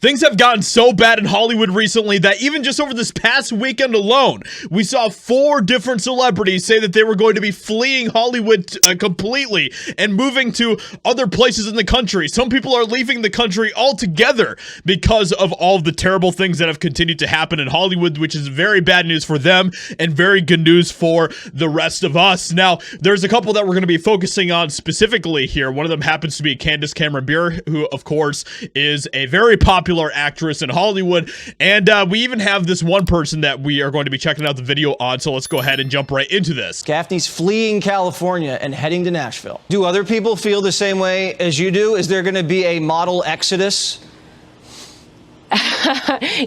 Things have gotten so bad in Hollywood recently that even just over this past weekend alone, we saw 4 different celebrities say that they were going to be fleeing Hollywood completely and moving to other places in the country. Some people are leaving the country altogether because of all of the terrible things that have continued to happen in Hollywood, which is very bad news for them and very good news for the rest of us. Now, there's a couple that we're going to be focusing on specifically here. One of them happens to be Candace Cameron Bure, who, of course, is a very popular actress in Hollywood, and we even have this one person that we are going to be checking out the video on, so let's go ahead and jump right into this. Gaffney's fleeing California and heading to Nashville. Do other people feel the same way as you do? Is there going to be a model exodus?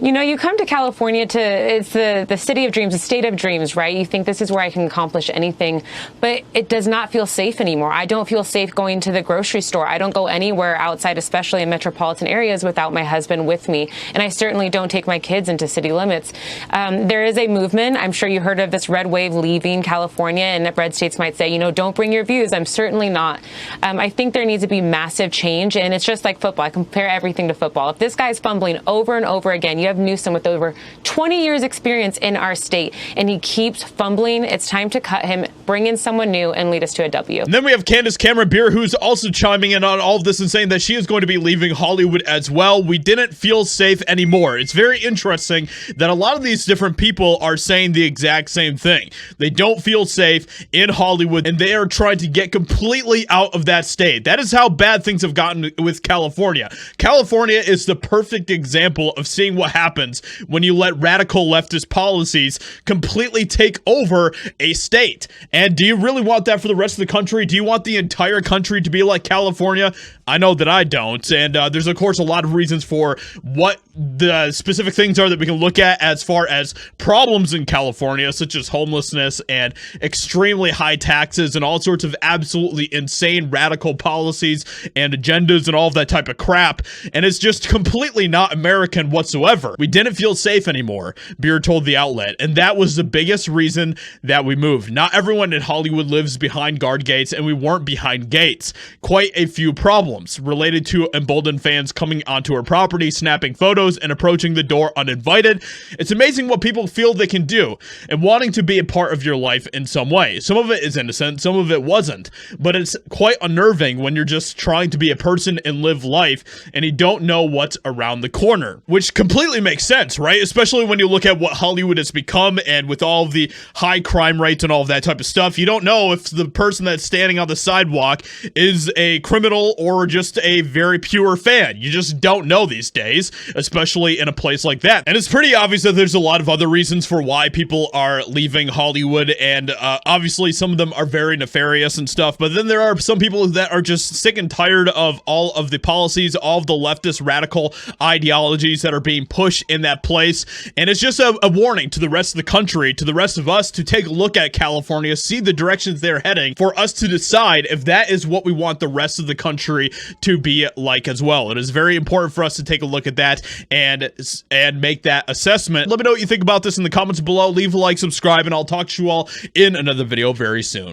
You know, you come to California it's the city of dreams, the state of dreams, right? You think this is where I can accomplish anything, but it does not feel safe anymore. I don't feel safe going to the grocery store. I don't go anywhere outside, especially in metropolitan areas, without my husband with me. And I certainly don't take my kids into city limits. There is a movement. I'm sure you heard of this red wave leaving California, and red states might say, you know, don't bring your views. I'm certainly not. I think there needs to be massive change, and it's just like football. I compare everything to football. If this guy's fumbling over and over again, you have Newsom with over 20 years experience in our state, and he keeps fumbling. It's time to cut him, bring in someone new, and lead us to a W. And then we have Candace Cameron Bure, who's also chiming in on all of this and saying that she is going to be leaving Hollywood as well. We didn't feel safe anymore. It's very interesting that a lot of these different people are saying the exact same thing. They don't feel safe in Hollywood, and they are trying to get completely out of that state. That is how bad things have gotten with California. California is the perfect example of seeing what happens when you let radical leftist policies completely take over a state. And do you really want that for the rest of the country? Do you want the entire country to be like California? I know that I don't. And there's, of course, a lot of reasons for what the specific things are that we can look at as far as problems in California, such as homelessness and extremely high taxes and all sorts of absolutely insane radical policies and agendas and all of that type of crap. And it's just completely not American whatsoever. We didn't feel safe anymore, Bure told the outlet, and that was the biggest reason that we moved. Not everyone in Hollywood lives behind guard gates, and we weren't behind gates. Quite a few problems related to emboldened fans coming onto our property, snapping photos, and approaching the door uninvited. It's amazing what people feel they can do and wanting to be a part of your life in some way. Some of it is innocent, some of it wasn't, but it's quite unnerving when you're just trying to be a person and live life and you don't know what's around the corner, which completely makes sense, right? Especially when you look at what Hollywood has become, and with all of the high crime rates and all of that type of stuff, you don't know if the person that's standing on the sidewalk is a criminal or just a very pure fan. You just don't know these days, especially in a place like that. And it's pretty obvious that there's a lot of other reasons for why people are leaving Hollywood, and obviously some of them are very nefarious and stuff, but then there are some people that are just sick and tired of all of the policies, all of the leftist radical ideologies that are being pushed in that place. And it's just a warning to the rest of the country, to the rest of us, to take a look at California, see the directions they're heading, for us to decide if that is what we want the rest of the country to be like as well. It is very important for us to take a look at that and make that assessment. Let me know what you think about this in the comments below. Leave a like, subscribe, and I'll talk to you all in another video very soon.